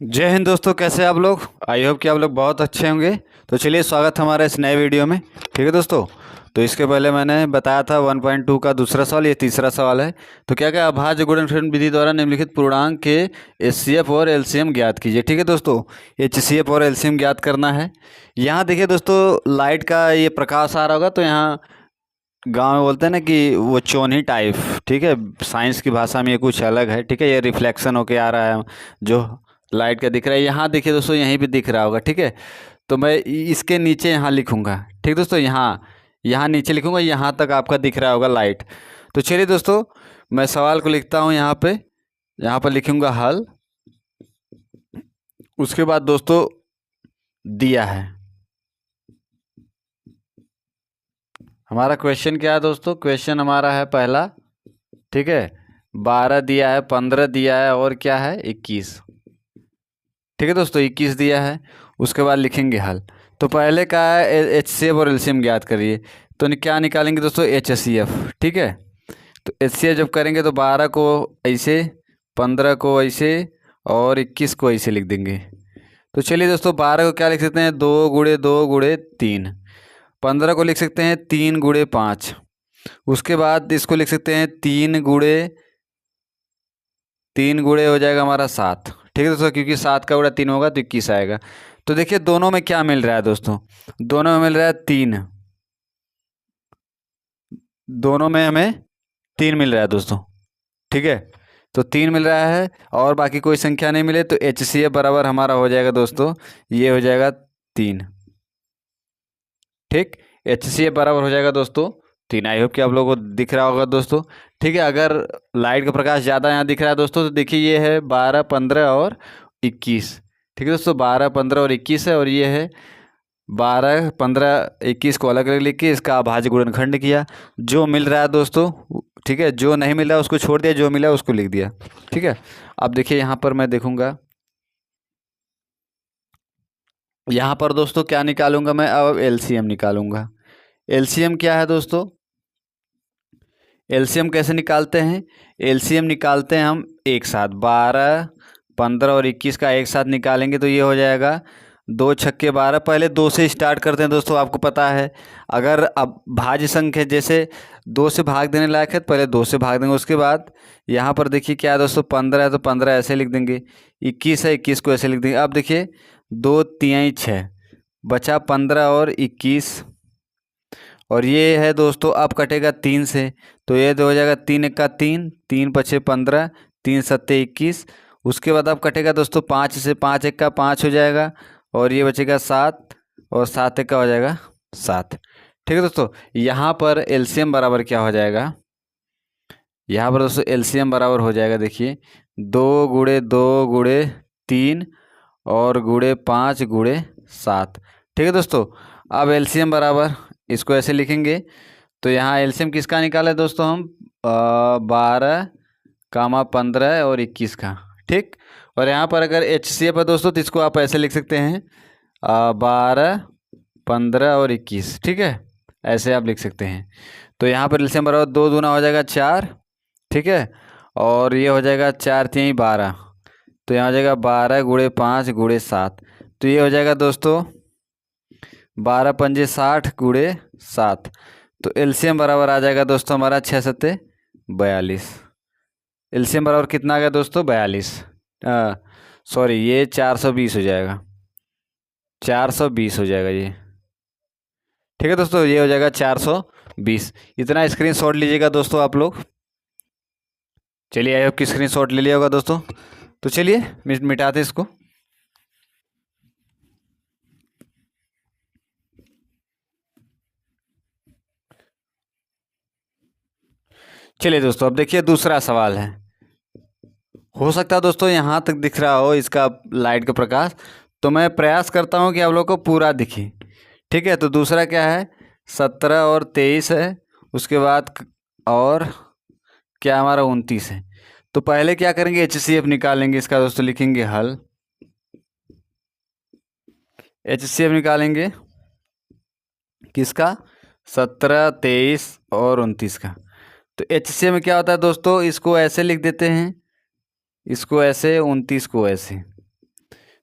जय हिंद दोस्तों, कैसे हैं आप लोग। आई होप कि आप लोग बहुत अच्छे होंगे। तो चलिए, स्वागत हमारे इस नए वीडियो में। ठीक है दोस्तों। तो इसके पहले मैंने बताया था 1.2 का दूसरा सवाल, ये तीसरा सवाल है। तो क्या क्या अभाज्य गुणनफल विधि द्वारा निम्नलिखित पूर्णांक के एचसीएफ और एलसीएम ज्ञात कीजिए। ठीक है दोस्तों, एचसीएफ और एलसीएम ज्ञात करना है। यहाँ देखिए दोस्तों, लाइट का ये प्रकाश आ रहा होगा, तो यहाँ गांव में बोलते हैं ना कि वो चोनी टाइप। ठीक है, साइंस की भाषा में ये कुछ अलग है। ठीक है, ये रिफ्लेक्शन होके आ रहा है जो लाइट का दिख रहा है। यहाँ देखिए दोस्तों, यहीं पे दिख रहा होगा। ठीक है, तो मैं इसके नीचे यहाँ लिखूँगा। ठीक दोस्तों, यहाँ यहाँ नीचे लिखूँगा, यहाँ तक आपका दिख रहा होगा लाइट। तो चलिए दोस्तों, मैं सवाल को लिखता हूँ यहाँ पे। यहाँ पर लिखूँगा हल। उसके बाद दोस्तों दिया है हमारा क्वेश्चन। क्या है दोस्तों, क्वेश्चन हमारा है पहला। ठीक है, 12 दिया है, 15 दिया है, और क्या है 21। ठीक है दोस्तों, 21 दिया है। उसके बाद लिखेंगे हल। तो पहले का है एच सी एफ और एलसीएम ज्ञात करिए। तो क्या निकालेंगे दोस्तों, एच सी एफ। ठीक है, तो एच सी एफ जब करेंगे तो 12 को ऐसे, 15 को ऐसे, और 21 को ऐसे लिख देंगे। तो चलिए दोस्तों, 12 को क्या लिख सकते हैं, 2 × 2 × 3। 15 को लिख सकते हैं 3 × 5। उसके बाद इसको लिख सकते हैं 3 × 3 हो जाएगा हमारा 7। ठीक है दोस्तों, क्योंकि 7 का गुणा 3 होगा तो 21 आएगा। तो देखिए दोनों में क्या मिल रहा है दोस्तों, दोनों में मिल रहा है 3। दोनों में हमें 3 मिल रहा है दोस्तों। ठीक है, तो 3 मिल रहा है और बाकी कोई संख्या नहीं मिले, तो एच सी एफ बराबर हमारा हो जाएगा दोस्तों, ये हो जाएगा 3। ठीक, एच सी एफ बराबर हो जाएगा दोस्तों 3। आई होप कि आप लोगों को दिख रहा होगा दोस्तों। ठीक है, अगर लाइट का प्रकाश ज़्यादा यहाँ दिख रहा है दोस्तों, तो देखिए ये है 12, 15 और 21। ठीक है दोस्तों, 12, 15 और 21 है, और ये है 12, 15, 21 को अलग अलग लिख के इसका अभाज्य गुणनखंड किया। जो मिल रहा है दोस्तों, ठीक है, जो नहीं मिल रहा है उसको छोड़ दिया, जो मिला उसको लिख दिया। ठीक है, अब देखिए यहाँ पर मैं देखूंगा, यहाँ पर दोस्तों क्या निकालूंगा मैं, अब एलसीएम निकालूंगा। एलसीएम क्या है दोस्तों, एलसीएम कैसे निकालते हैं, एलसीएम निकालते हैं हम एक साथ। 12, 15 और 21 का एक साथ निकालेंगे तो ये हो जाएगा 2 × 6 = 12। पहले 2 से स्टार्ट करते हैं दोस्तों, आपको पता है अगर अब भाज्य संख्या जैसे 2 से भाग देने लायक है तो पहले 2 से भाग देंगे। उसके बाद यहाँ पर देखिए क्या है दोस्तों, 15 है तो 15 ऐसे लिख देंगे, 21 है 21 को ऐसे लिख देंगे। अब देखिए 2 × 3 = 6, बचा 15 और 21, और ये है दोस्तों अब कटेगा 3 से, तो ये हो जाएगा 3 × 1 = 3, 3 × 5 = 15, 3 × 7 = 21। उसके बाद अब कटेगा दोस्तों 5 से, 5 × 1 = 5 हो जाएगा, और ये बचेगा 7, और 7 × 1 = हो जाएगा 7। ठीक है दोस्तों, यहाँ पर एलसीएम बराबर क्या हो जाएगा, यहाँ पर दोस्तों एलसीएम बराबर हो जाएगा, देखिए 2 × 2 × 3 और ×5 × 7। ठीक है दोस्तों, अब एलसीएम बराबर इसको ऐसे लिखेंगे। तो यहाँ एलसीएम किसका निकाला है दोस्तों हम, 12, 15 और 21 का। ठीक, और यहाँ पर अगर एच सी एफ है दोस्तों, तो इसको आप ऐसे लिख सकते हैं 12, 15 और 21। ठीक है, ऐसे आप लिख सकते हैं। तो यहाँ पर एलसीएम बराबर 2 दूना हो जाएगा 4। ठीक है, और ये हो जाएगा 4 × 3 = 12। तो यहाँ हो जाएगा 12 × 5 × 7। तो ये हो जाएगा दोस्तों 12 × 5 = 60 × 7। तो एलसीएम बराबर आ जाएगा दोस्तों हमारा 6 × 7 = 42। एलसीएम बराबर कितना आ गया दोस्तों, 42। सॉरी, ये 420 हो जाएगा, 420 हो जाएगा ये। ठीक है दोस्तों, ये हो जाएगा 420। इतना स्क्रीनशॉट लीजिएगा दोस्तों आप लोग। चलिए, आई होप कि स्क्रीनशॉट ले लिया होगा दोस्तों। तो चलिए मिटाते इसको। चलिए दोस्तों, अब देखिए दूसरा सवाल है। हो सकता है दोस्तों यहाँ तक दिख रहा हो इसका लाइट का प्रकाश, तो मैं प्रयास करता हूँ कि आप लोगों को पूरा दिखे। ठीक है, तो दूसरा क्या है, 17 और 23 है। उसके बाद और क्या हमारा 29 है। तो पहले क्या करेंगे, एच सी एफ निकालेंगे इसका दोस्तों, लिखेंगे हल। एच सी एफ निकालेंगे किसका, 17, 23 और 29 का। तो एच सी एफ में क्या होता है दोस्तों, इसको ऐसे लिख देते हैं, इसको ऐसे, 29 को ऐसे।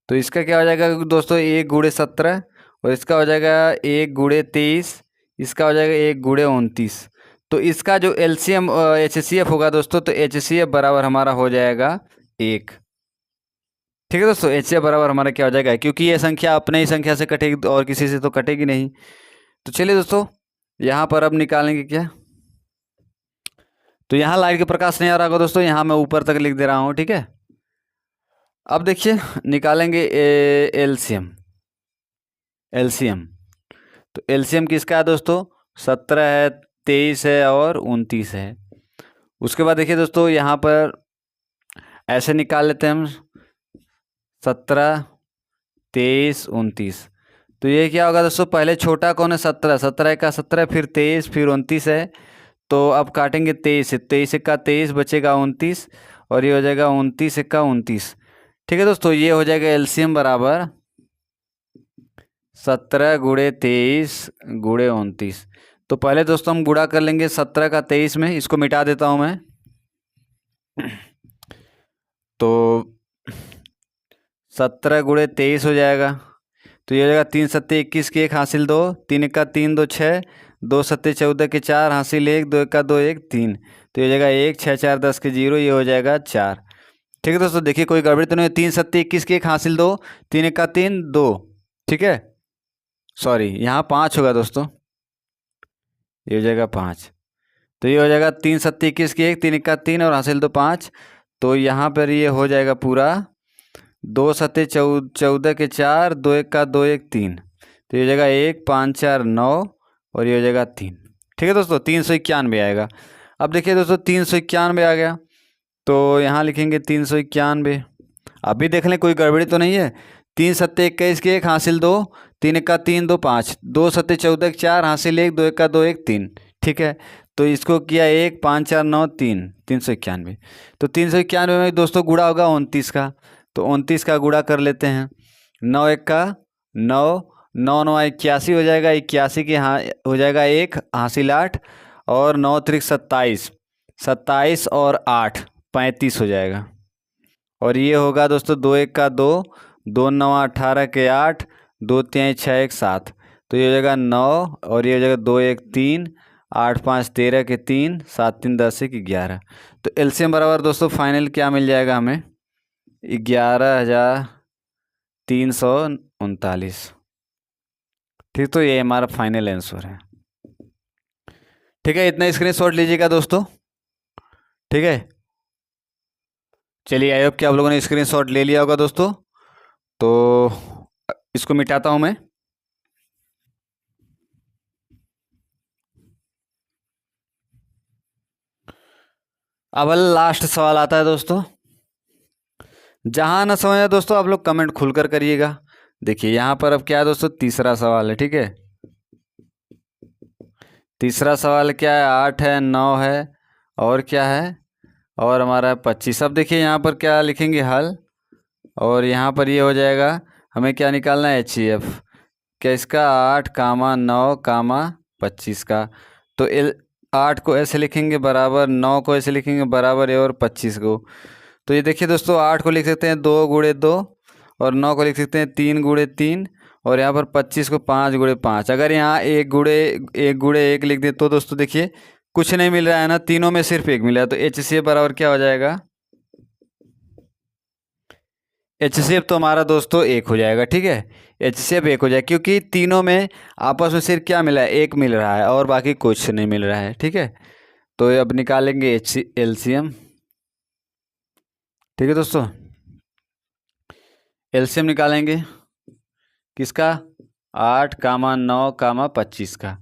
तो इसका क्या हो जाएगा दोस्तों, 1 × 17, और इसका हो जाएगा 1 × 23, इसका हो जाएगा 1 × 29। तो इसका जो एलसीएम HCF होगा दोस्तों, तो HCF बराबर हमारा हो जाएगा 1। ठीक है दोस्तों, HCF बराबर हमारा क्या हो जाएगा, क्योंकि ये संख्या अपने ही संख्या से कटेगी और किसी से तो कटेगी नहीं। तो चलिए दोस्तों, यहाँ पर अब निकालेंगे क्या। तो यहाँ लाइट के प्रकाश नहीं आ रहा होगा दोस्तों, यहाँ मैं ऊपर तक लिख दे रहा हूँ, ठीक है। अब देखिए निकालेंगे एलसीएम। तो एलसीएम किसका है दोस्तों, 17 है, 23 है और 29 है। उसके बाद देखिए दोस्तों, यहाँ पर ऐसे निकाल लेते हैं हम, 17, 23, 29। तो ये क्या होगा दोस्तों, पहले छोटा कौन है, 17, 17 का 17, फिर 23, फिर 29 है। तो अब काटेंगे 23 से, 23 का 23 बचेगा 29, और ये हो जाएगा 29 का 29। ठीक है दोस्तों, ये हो जाएगा एलसीएम बराबर 17 × 23 × 29। तो पहले दोस्तों हम गुणा कर लेंगे 17 का 23 में, इसको मिटा देता हूँ मैं। तो 17 × 23 हो जाएगा, तो ये हो जाएगा 3 × 7 = 21 की 1 हासिल 2, 3 × 3 = 6, 2 × 7 = 14 की 4 हासिल 1, 2 × 2 = 1, 3। तो ये हो जाएगा 1, 6 × 4 = 10 की 0, ये हो जाएगा 4। ठीक है दोस्तों, देखिए कोई गड़बड़ी तो नहीं है। 3 × 7 = 21 की 1 हासिल 2, 3 × 3 = 2। ठीक है, सॉरी यहाँ 5 होगा दोस्तों, ये हो जाएगा 5। तो ये हो जाएगा 3 × 7 = 21 की 1, 3 × 3 और हासिल 2 5। तो यहाँ पर ये हो जाएगा पूरा 2 × 7 = 14 की 4, 2 × 2 = 1, 3। तो ये हो जाएगा 1, 5, 4, 9 और ये हो जाएगा 3। ठीक है दोस्तों, 391 आएगा। अब देखिए दोस्तों 391 आ गया, तो यहाँ लिखेंगे 391। अभी देख लें कोई गड़बड़ी तो नहीं है। 3 × 7 = 21 की 1 हासिल 2, 3 × 3 = 2 5, 2 × 7 = 14 की 4 हासिल 1, 2 × 2 = 1, 3। ठीक है, तो इसको किया 1, 5, 4, 9, 3, 391। तो 391 में दोस्तों गुणा होगा 29 का, तो 29 का गुणा कर लेते हैं। 9 × 1 = 9, 9 × 9 = 81 हो जाएगा, 81 की हाँ हो जाएगा 1 हासिल 8, और 9 × 3 = 27, 27 और 8 35 हो जाएगा। और ये होगा दोस्तों 2 × 1 = 2, 2 × 9 = 18 के 8, 2 × 3 = 6, 1 × 7। तो ये हो जाएगा 9, और ये हो जाएगा 2 × 1 = 3, 8 × 5 = 13 के 3, 7 × 3 = 10 = 11। तो एलसीएम बराबर दोस्तों फाइनल क्या मिल जाएगा हमें, 11,339। ठीक, तो ये हमारा फाइनल आंसर है। ठीक है, इतना स्क्रीनशॉट लीजिएगा दोस्तों। ठीक है, चलिए आई होप कि आप लोगों ने स्क्रीनशॉट ले लिया होगा दोस्तों। तो इसको मिटाता हूं मैं। अब लास्ट सवाल आता है दोस्तों, जहां ना समझे दोस्तों आप लोग कमेंट खुलकर करिएगा। देखिए यहाँ पर अब क्या है दोस्तों, तीसरा सवाल है। ठीक है, तीसरा सवाल क्या है, 8 है, 9 है, और क्या है, और हमारा 25। अब देखिए यहाँ पर क्या लिखेंगे, हल, और यहाँ पर ये हो जाएगा, हमें क्या निकालना है, HCF क्या इसका, 8, 9, 25 का। तो 8 को ऐसे लिखेंगे बराबर, 9 को ऐसे लिखेंगे बराबर है, और 25 को। तो ये देखिए दोस्तों, 8 को लिख सकते हैं 2 × 2, और 9 को लिख सकते हैं 3 × 3, और यहाँ पर 25 को 5 × 5। अगर यहाँ 1 × 1 लिख दे तो दोस्तों देखिए कुछ नहीं मिल रहा है ना, तीनों में सिर्फ 1 मिला है। तो HCF बराबर क्या हो जाएगा, HCF तो हमारा दोस्तों 1 हो जाएगा। ठीक है, HCF 1 हो जाएगा, क्योंकि तीनों में आपस में सिर्फ क्या मिला है, 1 मिल रहा है, और बाकी कुछ नहीं मिल रहा है। ठीक है, तो अब निकालेंगे LCM। ठीक है दोस्तों, LCM निकालेंगे किसका, 8, 9, 25 का।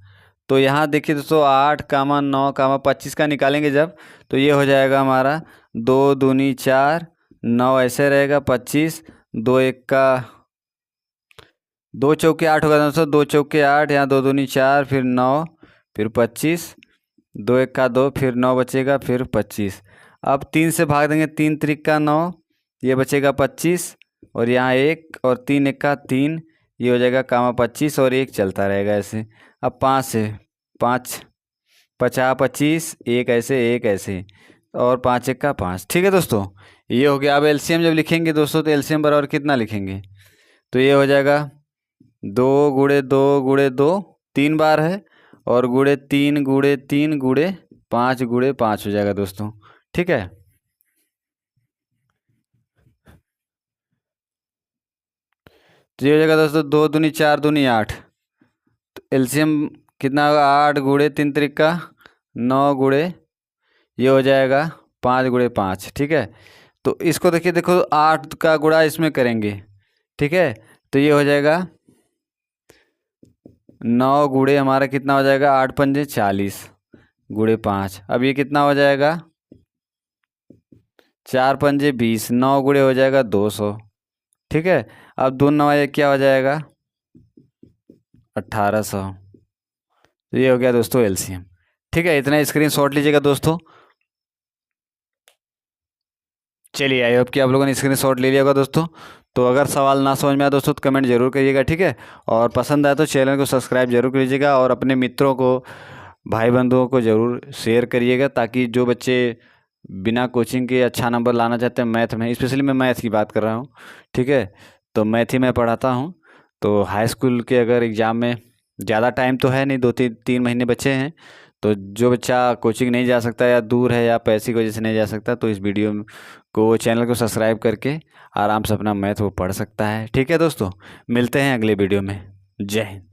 तो यहाँ देखिए दोस्तों 8, 9, 25 का निकालेंगे जब, तो ये हो जाएगा हमारा 2 दूनी 4, 9 ऐसे रहेगा, 25, 2 1 का 2 चौके 8 होगा दोस्तों, 2 चौके 8, यहाँ 2 दूनी 4, फिर 9, फिर 25, 2 1 का 2, फिर 9 बचेगा, फिर 25। अब 3 से भाग देंगे, 3 3 का 9, ये बचेगा 25, और यहाँ 1, और 3 1 का 3, ये हो जाएगा 25, और 1 चलता रहेगा ऐसे। अब 5 से 5 50 25, 1 ऐसे 1 ऐसे, और 5 1 का 5। ठीक है दोस्तों, ये हो गया। अब LCM जब लिखेंगे दोस्तों, तो LCM बराबर कितना लिखेंगे, तो ये हो जाएगा 2 × 2 × 2 3 बार है, और गुणे 3 × 3 × 5 × 5 हो जाएगा दोस्तों। ठीक है, तो ये हो जाएगा दोस्तों 2 दूनी 4 दूनी 8। तो एलसीएम कितना होगा, 8 × 3 त्रिका 9 × ये हो जाएगा 5 × 5। ठीक है, तो इसको देखिए, देखो 8 का गुणा इसमें करेंगे। ठीक है, तो ये हो जाएगा 9 × हमारा कितना हो जाएगा, 8 पंजे 40 × 5। अब ये कितना हो जाएगा, 4 पंजे 20, 9 × हो जाएगा 200। ठीक है, अब 2 9 ये क्या हो जाएगा, 1800। तो ये हो गया दोस्तों एलसीएम। ठीक है, इतना स्क्रीनशॉट लीजिएगा दोस्तों। चलिए, आई होप कि आप लोगों ने स्क्रीनशॉट ले लिया होगा दोस्तों। तो अगर सवाल ना समझ में आया दोस्तों तो कमेंट जरूर करिएगा। ठीक है, और पसंद आया तो चैनल को सब्सक्राइब जरूर कीजिएगा, और अपने मित्रों को, भाई बंधुओं को ज़रूर शेयर करिएगा, ताकि जो बच्चे बिना कोचिंग के अच्छा नंबर लाना चाहते हैं मैथ में, स्पेशली मैं मैथ की बात कर रहा हूँ। ठीक है, तो मैथ ही मैं पढ़ाता हूँ। तो हाई स्कूल के अगर एग्ज़ाम में ज़्यादा टाइम तो है नहीं, 2-3 महीने बचे हैं, तो जो बच्चा कोचिंग नहीं जा सकता, या दूर है, या पैसे की वजह से नहीं जा सकता, तो इस वीडियो को, चैनल को सब्सक्राइब करके आराम से अपना मैथ वो पढ़ सकता है। ठीक है दोस्तों, मिलते हैं अगले वीडियो में। जय हिंद।